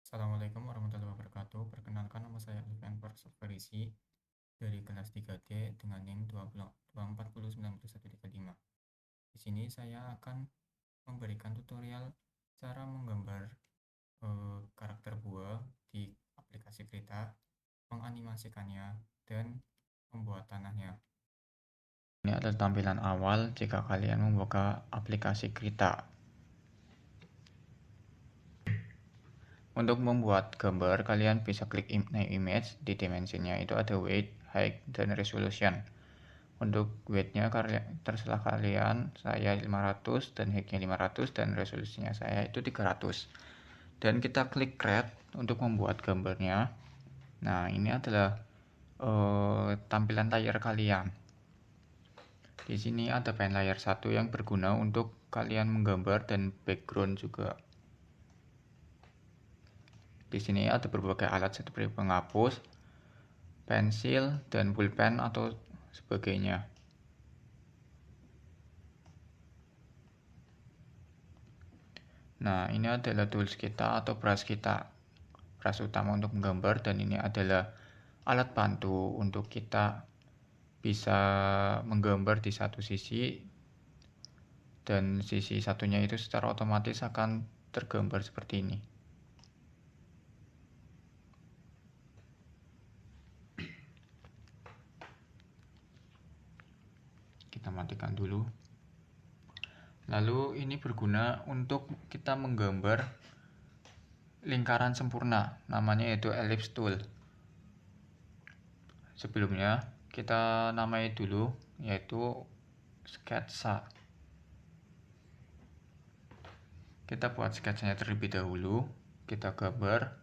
Assalamualaikum warahmatullahi wabarakatuh. Perkenalkan, nama saya Alfian Farisi dari kelas 3D dengan NIM 2409135. Di sini saya akan memberikan tutorial cara menggambar karakter buah di aplikasi Krita, menganimasikannya, dan membuat tanahnya. Ini adalah tampilan awal jika kalian membuka aplikasi Krita. Untuk membuat gambar, kalian bisa klik new image. Di dimensinya itu ada weight, height, dan resolution. Untuk weight-nya terserah kalian, saya 500 dan height-nya 500 dan resolusinya saya itu 300. Dan kita klik create untuk membuat gambarnya. Nah, ini adalah tampilan layar kalian. Di sini ada pen layer 1 yang berguna untuk kalian menggambar dan background juga. Di sini ada berbagai alat seperti penghapus, pensil, dan pulpen atau sebagainya. Nah, ini adalah tools kita atau brush kita. Brush utama untuk menggambar, dan ini adalah alat bantu untuk kita bisa menggambar di satu sisi, dan sisi satunya itu secara otomatis akan tergambar seperti ini. Kita matikan dulu. Lalu ini berguna untuk kita menggambar lingkaran sempurna, namanya yaitu ellipse tool. Sebelumnya kita namai dulu yaitu sketsa. Kita buat sketsanya terlebih dahulu, kita gambar.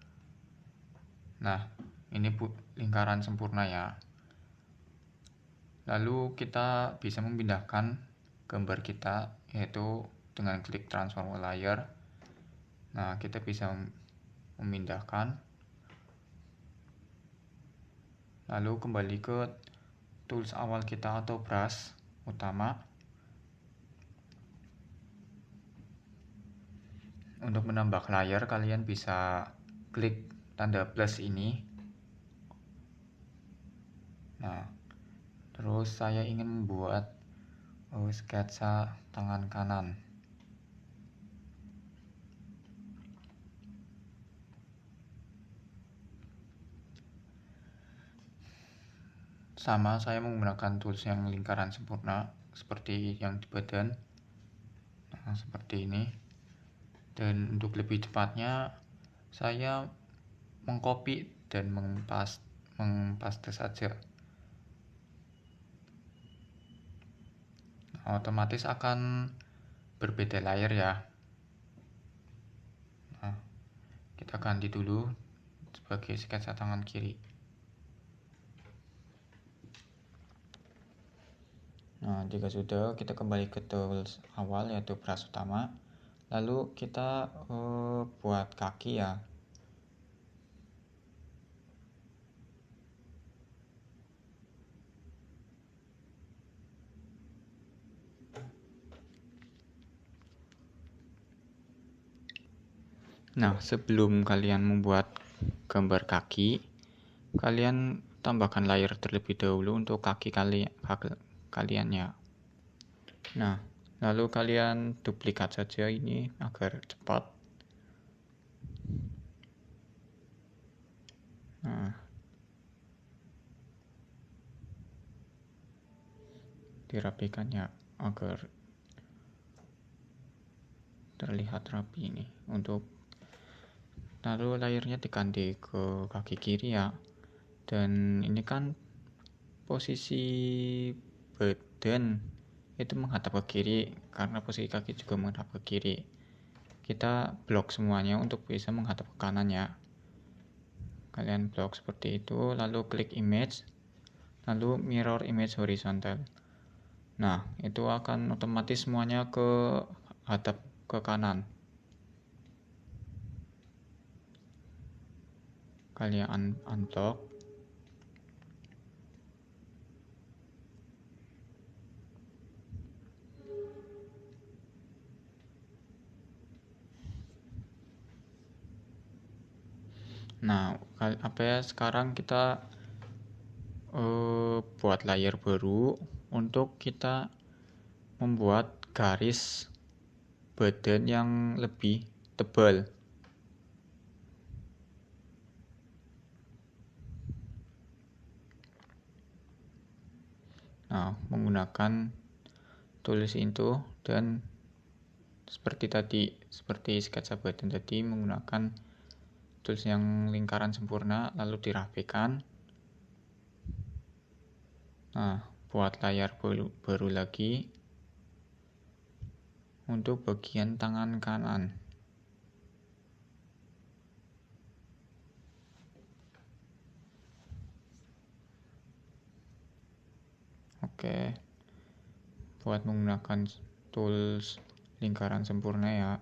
Nah, ini lingkaran sempurna ya. Lalu kita bisa memindahkan gambar kita yaitu dengan klik transform layer. Nah, kita bisa memindahkan. Lalu kembali ke tools awal kita atau brush utama. Untuk menambah layer, kalian bisa klik tanda plus ini. Nah, terus saya ingin membuat sketsa tangan kanan. Sama, saya menggunakan tools yang lingkaran sempurna seperti yang di badan. Nah, seperti ini. Dan untuk lebih cepatnya, saya mengcopy dan mengpaste saja. Nah, otomatis akan berbeda layer ya. Nah, kita ganti dulu sebagai sketsa tangan kiri. Nah, jika sudah, kita kembali ke tools awal yaitu brush utama. Lalu kita buat kaki ya. Nah, sebelum kalian membuat gambar kaki, kalian tambahkan layer terlebih dahulu untuk kaki kaliannya. Nah, lalu kalian duplikat saja ini agar cepat. Nah, dirapikannya agar terlihat rapi ini. Lalu layernya diganti ke kaki kiri ya. Dan ini kan posisi badan itu menghadap ke kiri, karena posisi kaki juga menghadap ke kiri. Kita blok semuanya untuk bisa menghadap ke kanan ya. Kalian blok seperti itu, lalu klik image, lalu mirror image horizontal. Nah, itu akan otomatis semuanya hadap ke kanan. Kalian unblock. Nah, sekarang kita buat layer baru untuk kita membuat garis badan yang lebih tebal. Nah, menggunakan tools itu dan seperti sketsa badan tadi, menggunakan tools yang lingkaran sempurna lalu dirapikan. Nah, buat layar baru lagi untuk bagian tangan kanan. Oke, buat menggunakan tools lingkaran sempurna ya.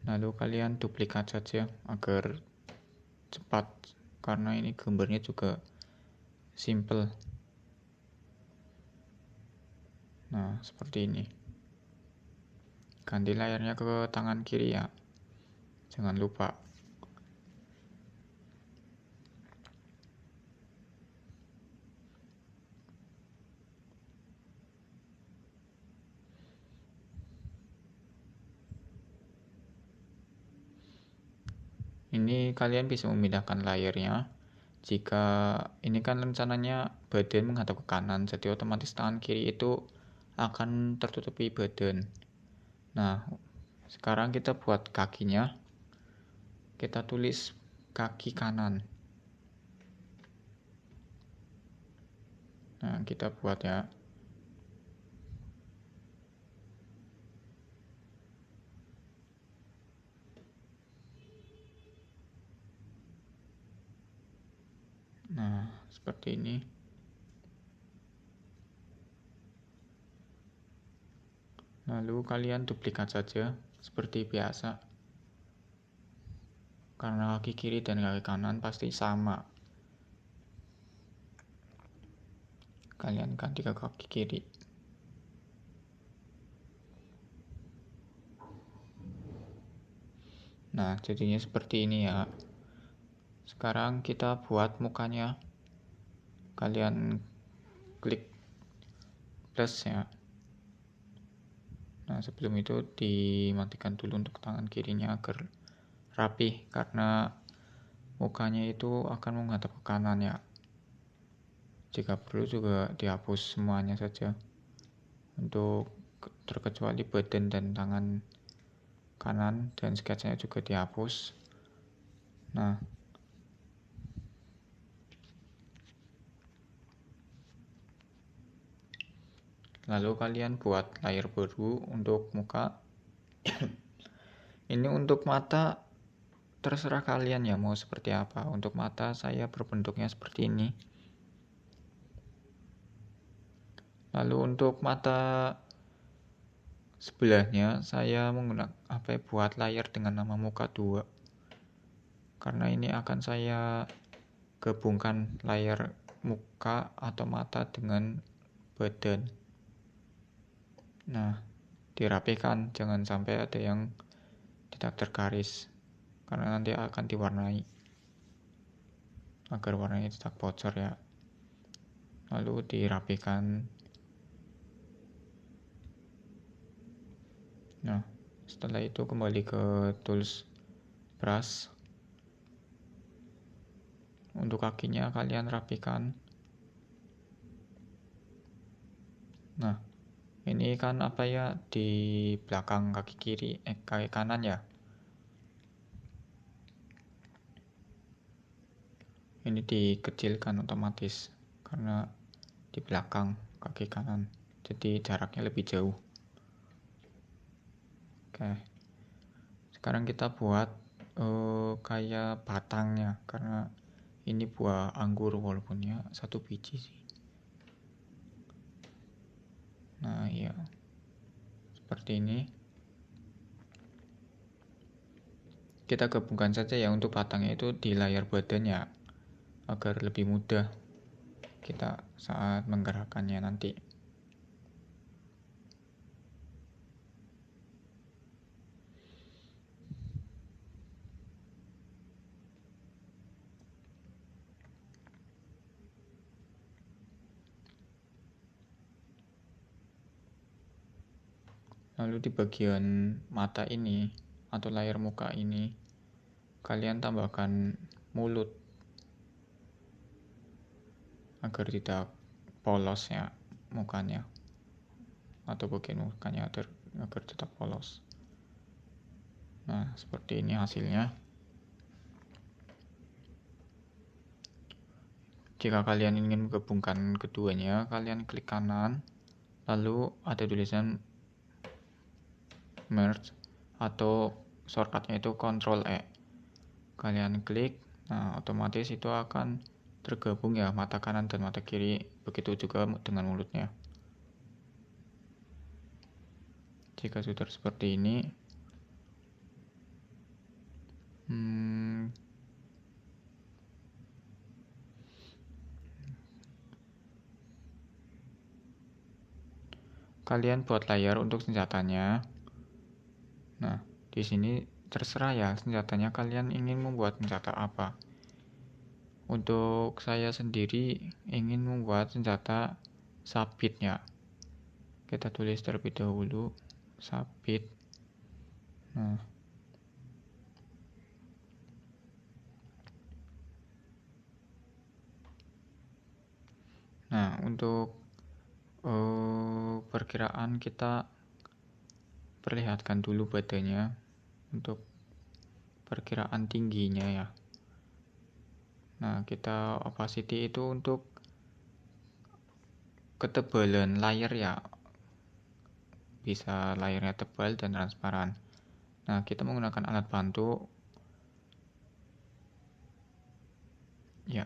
Lalu kalian duplikat saja agar cepat, karena ini gambarnya juga simple. Nah, seperti ini. Ganti layarnya ke tangan kiri ya, jangan lupa. Ini kalian bisa memindahkan layarnya. Jika ini kan rencananya badan menghadap ke kanan, jadi otomatis tangan kiri itu akan tertutupi badan. Nah, sekarang kita buat kakinya. Kita tulis kaki kanan. Nah, kita buat ya. Nah, seperti ini. Lalu kalian duplikat saja seperti biasa. Karena kaki kiri dan kaki kanan pasti sama. Kalian ganti ke kaki kiri. Nah, jadinya seperti ini ya. Sekarang kita buat mukanya. Kalian klik plus ya. Nah, sebelum itu dimatikan dulu untuk tangan kirinya agar rapi, karena mukanya itu akan menghadap ke kanan ya. Jika perlu juga dihapus semuanya saja, untuk terkecuali badan dan tangan kanan, dan sketsanya juga dihapus. Nah, lalu kalian buat layer baru untuk muka. Ini untuk mata terserah kalian ya mau seperti apa. Untuk mata saya berbentuknya seperti ini. Lalu untuk mata sebelahnya saya menggunakan buat layar dengan nama muka 2. Karena ini akan saya gabungkan layar muka atau mata dengan badan. Nah, dirapikan, jangan sampai ada yang tidak tergaris, karena nanti akan diwarnai agar warnanya tidak bocor ya. Lalu dirapikan. Nah, setelah itu kembali ke tools brush. Untuk kakinya kalian rapikan. Nah, ini kan di belakang kaki kaki kanan ya. Ini dikecilkan otomatis karena di belakang kaki kanan, jadi jaraknya lebih jauh. Oke, sekarang kita buat kayak batangnya, karena ini buah anggur walaupun ya 1 biji sih. Nah ya, seperti ini. Kita gabungkan saja ya untuk batangnya itu di layar badannya, agar lebih mudah kita saat menggerakkannya nanti. Lalu di bagian mata ini atau layar muka ini kalian tambahkan mulut agar tidak polos ya mukanya, atau bagian mukanya agar tetap polos. Nah, seperti ini hasilnya. Jika kalian ingin menggabungkan keduanya, kalian klik kanan, lalu ada tulisan merge atau shortcutnya itu Ctrl E. Kalian klik, nah otomatis itu akan tergabung ya mata kanan dan mata kiri, begitu juga dengan mulutnya. Jika sudah seperti ini, kalian buat layar untuk senjatanya. Nah, di sini terserah ya senjatanya kalian ingin membuat senjata apa. Untuk saya sendiri ingin membuat senjata sabitnya. Kita tulis terlebih dahulu sabit. Nah, untuk perkiraan kita perlihatkan dulu badannya untuk perkiraan tingginya ya. Nah, kita opacity itu untuk ketebalan layar ya, bisa layarnya tebal dan transparan. Nah, kita menggunakan alat bantu ya.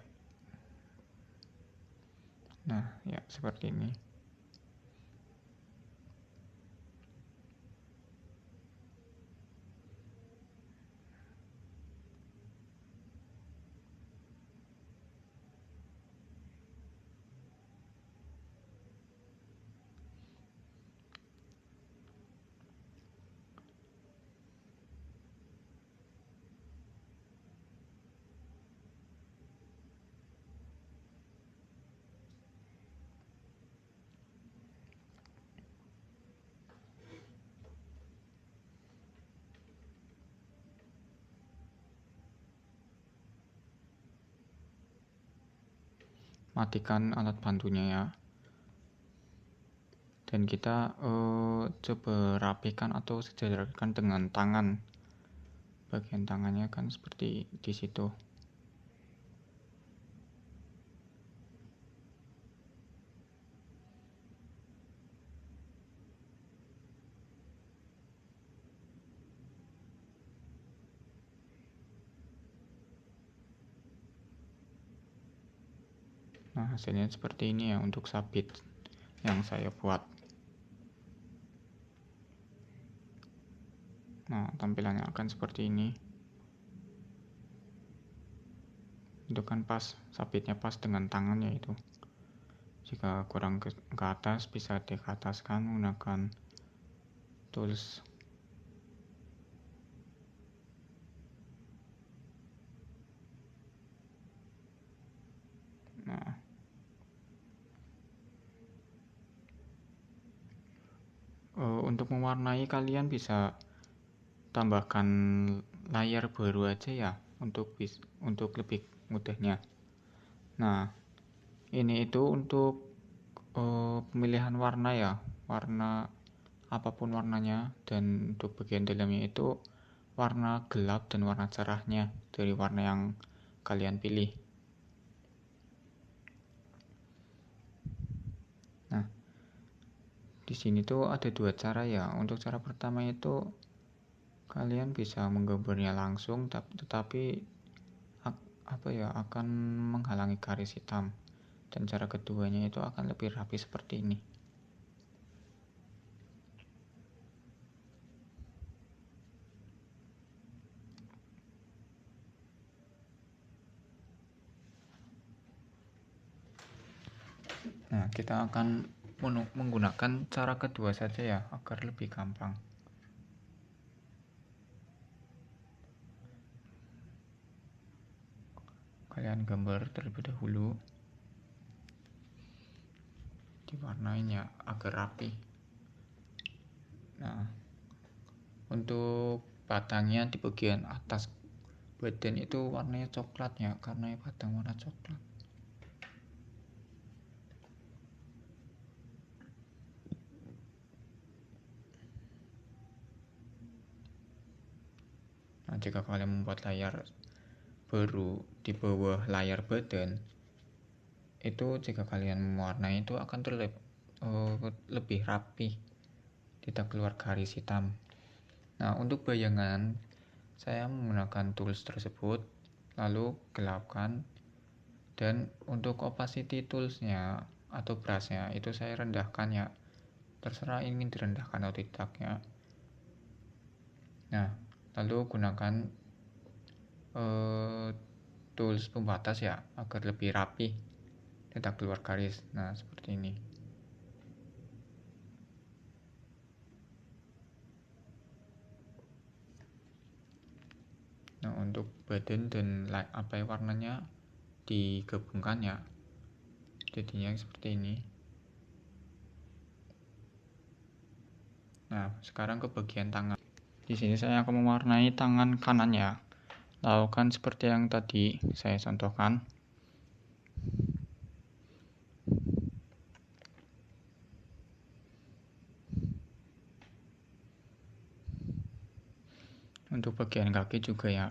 Nah, ya seperti ini. Matikan alat bantunya ya, dan kita coba rapikan atau sejajarkan dengan tangan. Bagian tangannya kan seperti di situ. Nah, hasilnya seperti ini ya untuk sabit yang saya buat. Nah, tampilannya akan seperti ini. Itu kan pas, sabitnya pas dengan tangannya itu. Jika kurang ke atas, bisa dikeataskan menggunakan tools. Nah, untuk mewarnai kalian bisa tambahkan layar baru aja ya untuk lebih mudahnya. Nah, ini itu untuk pemilihan warna ya, warna apapun warnanya, dan untuk bagian dalamnya itu warna gelap dan warna cerahnya dari warna yang kalian pilih. Nah, di sini tuh ada dua cara ya. Untuk cara pertama itu kalian bisa menggambarnya langsung, tetapi akan menghalangi garis hitam. Dan cara keduanya itu akan lebih rapi seperti ini. Nah, kita akan menggunakan cara kedua saja ya, agar lebih gampang. Kalian gambar terlebih dahulu, diwarnainya agar rapi. Nah, untuk batangnya di bagian atas badan itu warnanya coklat ya, karena batang warna coklat. Nah, jika kalian membuat layar baru di bawah layar badan, itu jika kalian mewarnai itu akan terlihat lebih rapi, tidak keluar garis hitam. Nah, untuk bayangan saya menggunakan tools tersebut, lalu gelapkan, dan untuk opacity toolsnya atau brushnya itu saya rendahkan ya, terserah ingin direndahkan atau tidak ya. Nah, lalu gunakan tools pembatas ya, agar lebih rapi, tidak keluar garis. Nah, seperti ini. Nah, untuk badan dan warnanya digabungkan ya, jadinya seperti ini. Nah, sekarang ke bagian tangan. Di sini saya akan mewarnai tangan kanannya. Lakukan seperti yang tadi saya contohkan. Untuk bagian kaki juga ya.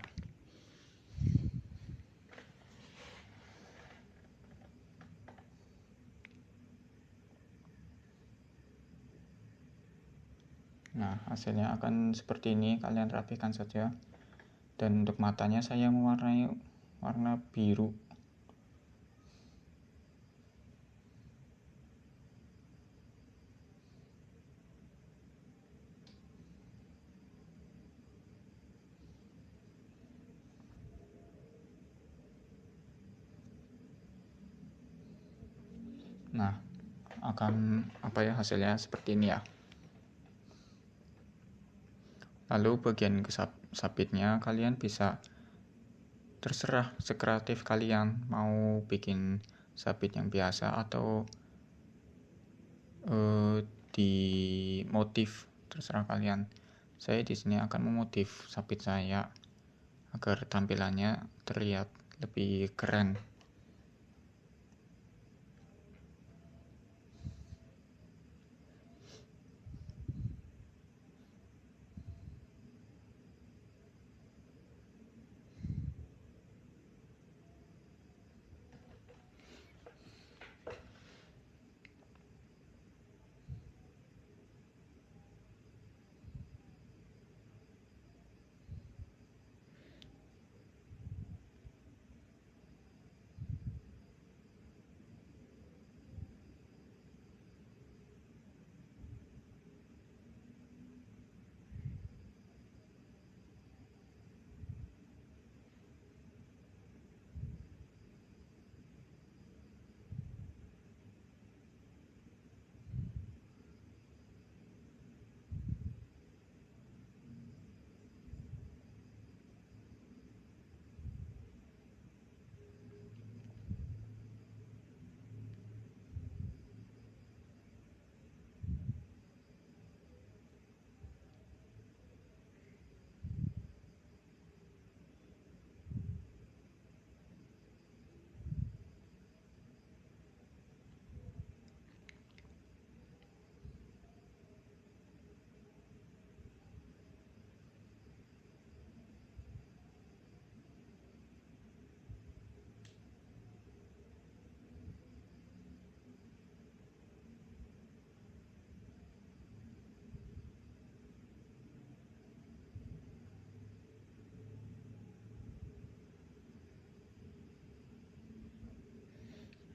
Nah, hasilnya akan seperti ini, kalian rapikan saja. Dan untuk matanya saya mewarnai warna biru. Nah, akan hasilnya seperti ini ya. Lalu bagian sabitnya kalian bisa terserah sekreatif kalian, mau bikin sabit yang biasa atau di motif, terserah kalian. Saya di sini akan memotif sabit saya agar tampilannya terlihat lebih keren.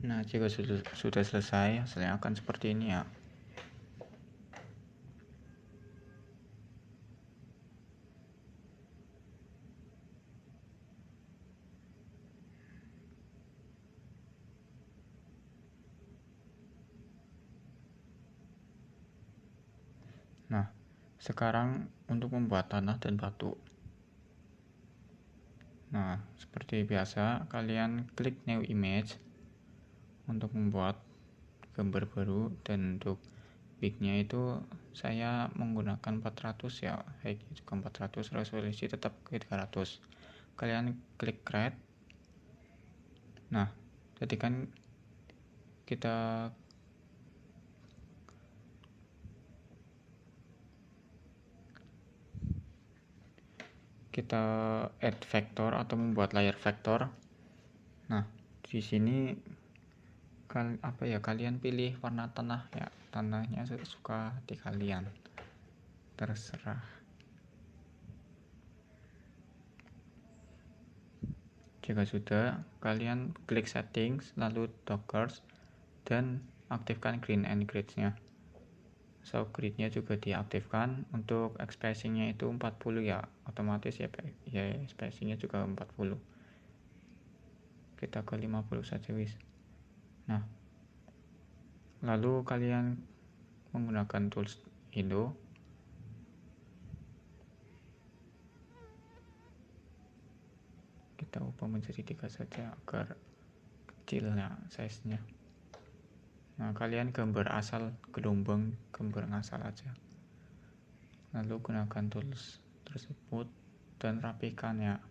Nah, jika sudah selesai, hasilnya akan seperti ini ya. Nah, sekarang untuk membuat tanah dan batu. Nah, seperti biasa, kalian klik new image untuk membuat gambar baru, dan untuk bignya itu saya menggunakan 400 ya, height juga 400, resolusi tetap ke 300. Kalian klik create. Nah, jadi kan kita add vektor atau membuat layer vektor. Nah, di sini kalian pilih warna tanah ya, tanahnya suka hati kalian, terserah. Jika sudah, kalian klik settings, lalu dockers, dan aktifkan green and grids-nya. So grid-nya juga diaktifkan. Untuk spacing-nya itu 40 ya, otomatis ya spacing-nya juga 40. Kita ke 50 saja wis. Nah, lalu kalian menggunakan tools Indo. Kita ubah menjadi 3 saja agar kecilnya size-nya. Nah, kalian gambar asal gelombang, gambar ngasal aja. Lalu gunakan tools tersebut dan rapikan ya.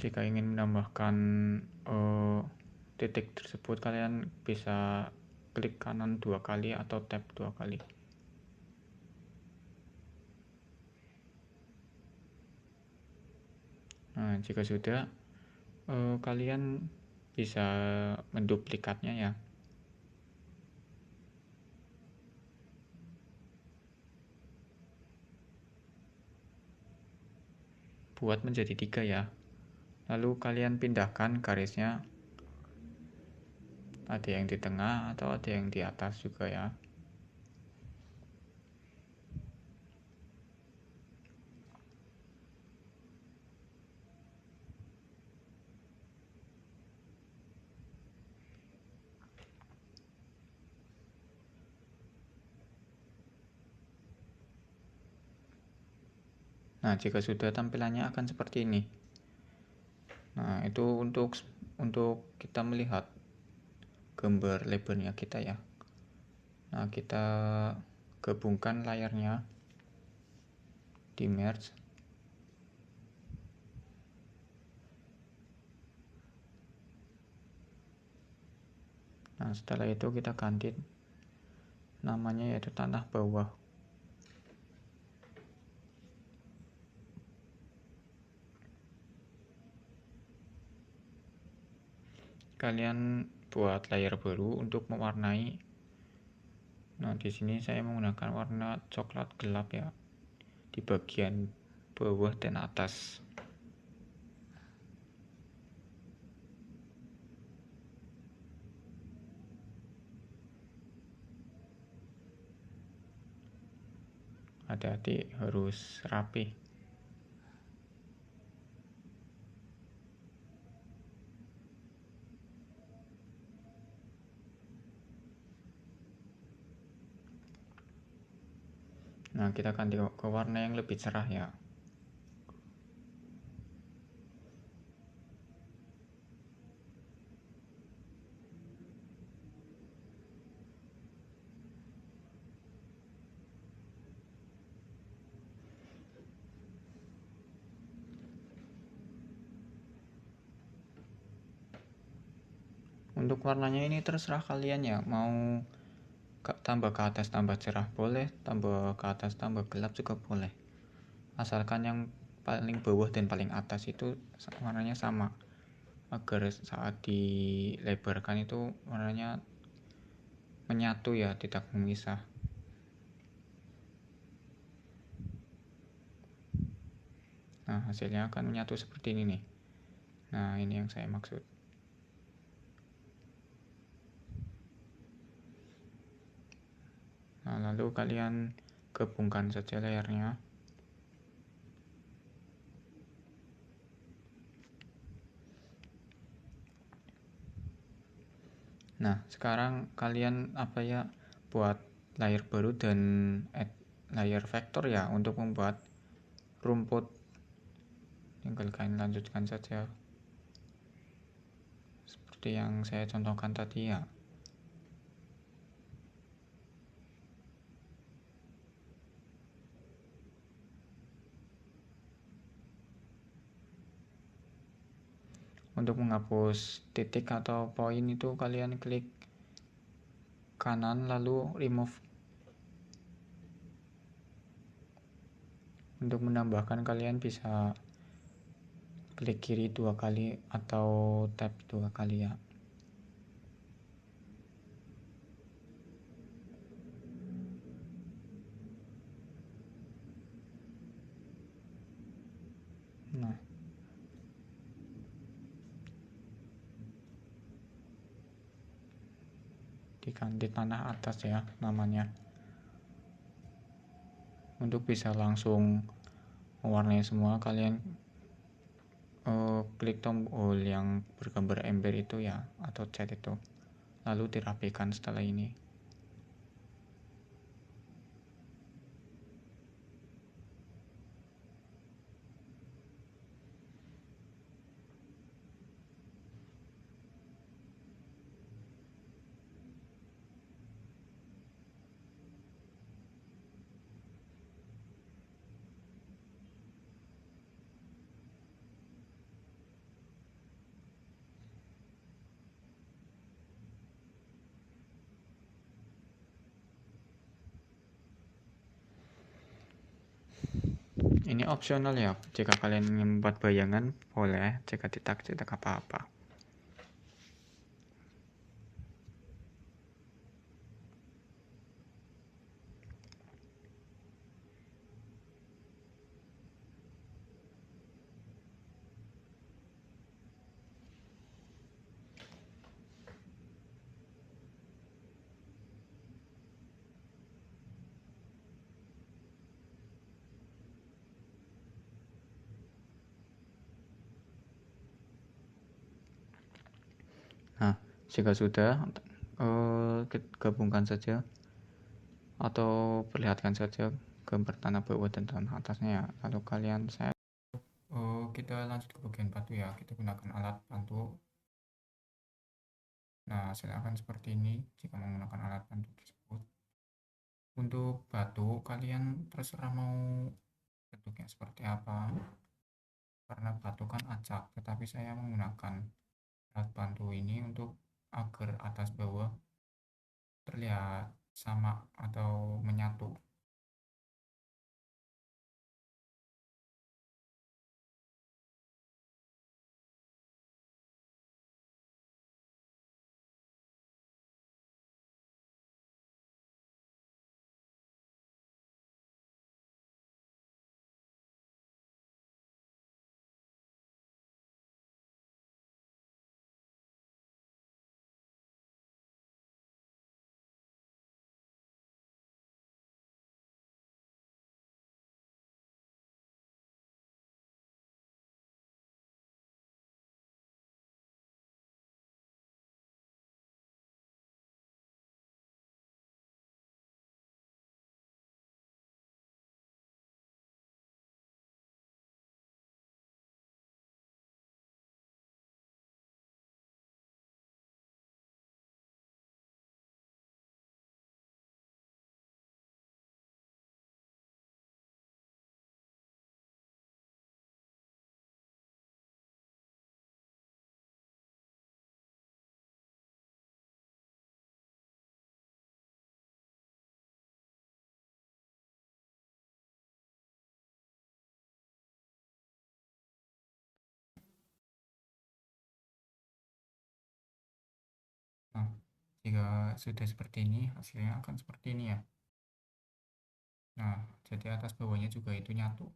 Jika ingin menambahkan titik tersebut, kalian bisa klik kanan 2 kali atau tab 2 kali. Nah, jika sudah, kalian bisa menduplikatnya ya. Buat menjadi 3 ya. Lalu kalian pindahkan garisnya. Ada yang di tengah atau ada yang di atas juga ya. Nah, jika sudah, tampilannya akan seperti ini. Nah, itu untuk kita melihat gambar lebarnya kita ya. Nah, kita gabungkan layarnya di merge. Nah, setelah itu kita ganti namanya yaitu tanah bawah. Kalian buat layer baru untuk mewarnai. Nah, di sini saya menggunakan warna coklat gelap ya, di bagian bawah dan atas. Hati-hati, harus rapi. Nah, kita ganti ke warna yang lebih cerah ya. Untuk warnanya ini terserah kalian ya, mau tambah ke atas tambah cerah boleh, tambah ke atas tambah gelap juga boleh, asalkan yang paling bawah dan paling atas itu warnanya sama, agar saat dilebarkan itu warnanya menyatu ya, tidak memisah. Nah, hasilnya akan menyatu seperti ini nih. Nah, ini yang saya maksud. Nah, lalu kalian gabungkan saja layarnya. Nah, sekarang kalian buat layer baru dan add layer vektor ya untuk membuat rumput. Tinggal kalian lanjutkan saja. seperti yang saya contohkan tadi ya. Untuk menghapus titik atau poin itu kalian klik kanan lalu remove. Untuk menambahkan kalian bisa klik kiri 2 kali atau tab 2 kali ya. Nah, di tanah atas ya namanya. Untuk bisa langsung mewarnai semua, kalian klik tombol yang bergambar ember itu ya, atau cat itu, lalu dirapikan setelah ini. Ini opsional ya, jika kalian ingin membuat bayangan boleh, jika tidak apa-apa. Nah, jika sudah, gabungkan saja atau perlihatkan saja gambar tanah bawah dan tanah atasnya ya. Lalu kita lanjut ke bagian batu ya. Kita gunakan alat bantu. Nah, silakan seperti ini jika menggunakan alat bantu tersebut. Untuk batu, kalian terserah mau bentuknya seperti apa. Karena batu kan acak, tetapi saya menggunakan alat bantu ini untuk agar atas bawah terlihat sama atau menyatu. Nah, jika sudah seperti ini, hasilnya akan seperti ini ya. Nah, jadi atas bawahnya juga itu nyatu.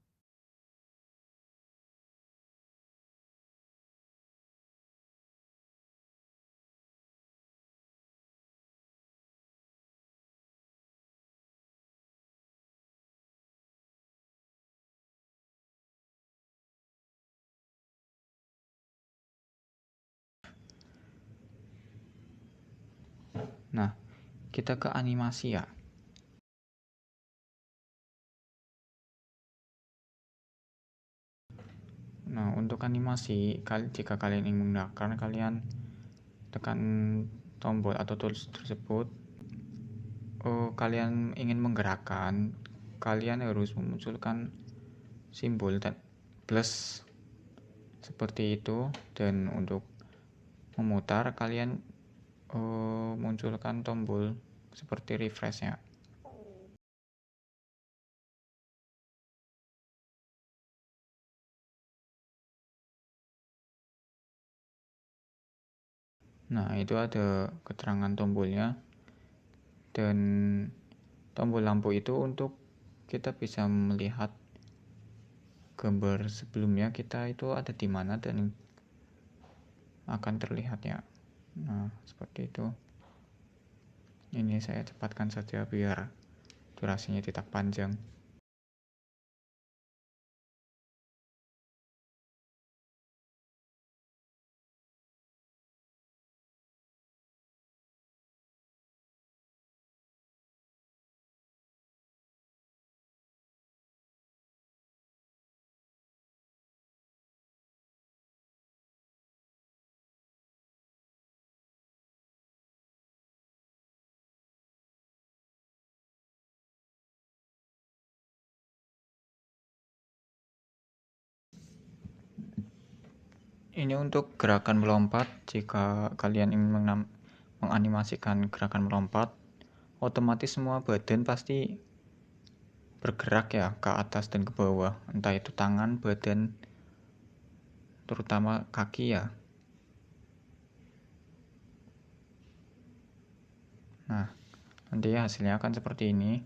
Nah, kita ke animasi ya. Nah, untuk animasi, jika kalian ingin menggunakan, kalian tekan tombol atau tools tersebut, kalian ingin menggerakkan, kalian harus memunculkan simbol dan plus seperti itu, dan untuk memutar kalian munculkan tombol seperti refresh ya. Nah, itu ada keterangan tombolnya, dan tombol lampu itu untuk kita bisa melihat gambar sebelumnya kita itu ada di mana dan akan terlihat ya. Nah, seperti itu. Ini saya cepatkan saja biar durasinya tidak panjang. Ini untuk gerakan melompat. Jika kalian ingin menganimasikan gerakan melompat, otomatis semua badan pasti bergerak ya, ke atas dan ke bawah, entah itu tangan, badan, terutama kaki ya. Nah, nanti hasilnya akan seperti ini.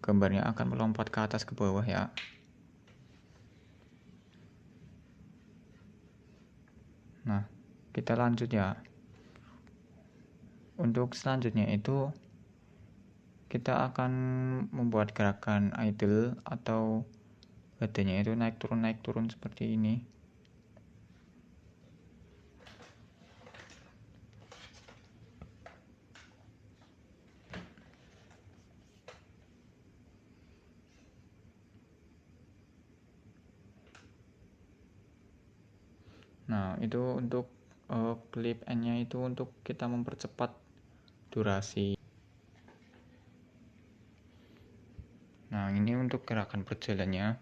Gambarnya akan melompat ke atas ke bawah ya. Nah, kita lanjut ya. Untuk selanjutnya itu kita akan membuat gerakan idle atau badannya itu naik turun seperti ini. Nah, itu untuk clip N-nya itu untuk kita mempercepat durasi. Nah, ini untuk gerakan berjalannya.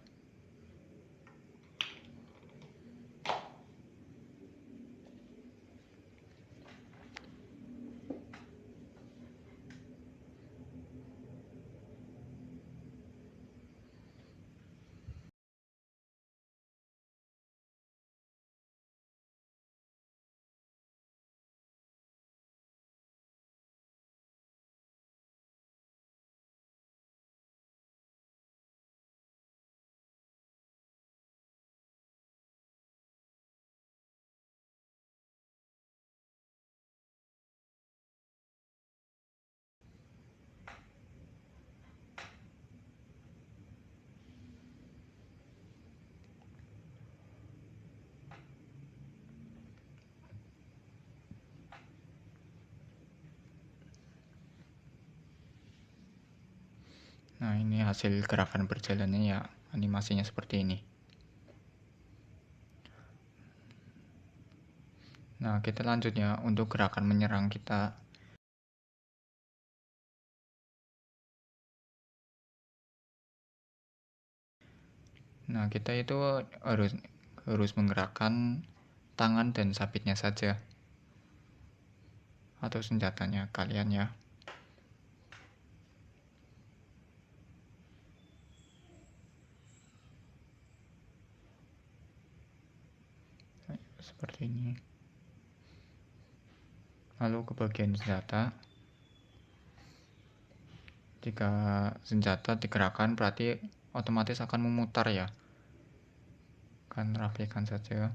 Nah, ini hasil gerakan berjalannya ya, animasinya seperti ini. Nah, kita lanjutnya untuk gerakan menyerang kita. Nah, kita itu harus menggerakkan tangan dan sabitnya saja, atau senjatanya kalian ya. Seperti ini. Lalu ke bagian senjata. Jika senjata digerakkan berarti otomatis akan memutar ya. Kan rapikan saja.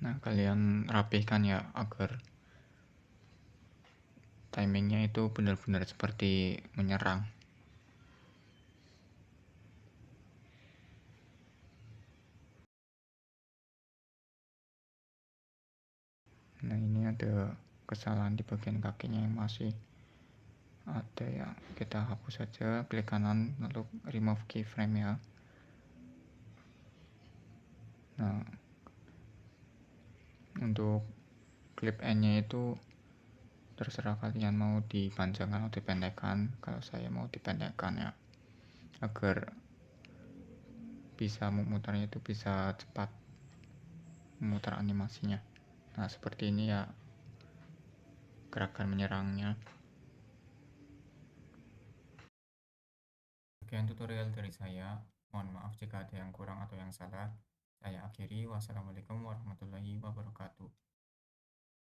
Nah, kalian rapihkan ya agar timingnya itu benar-benar seperti menyerang. Nah, ini ada kesalahan di bagian kakinya yang masih ada ya, kita hapus saja, klik kanan lalu remove keyframe ya. Nah, untuk clip N nya itu terserah kalian mau dipanjangkan atau dipendekkan. Kalau saya mau dipendekkan ya, agar bisa memutarnya itu bisa cepat memutar animasinya. Nah, seperti ini ya gerakan menyerangnya. Sekian tutorial dari saya. Mohon maaf jika ada yang kurang atau yang salah. Saya akhiri. Wassalamualaikum warahmatullahi wabarakatuh.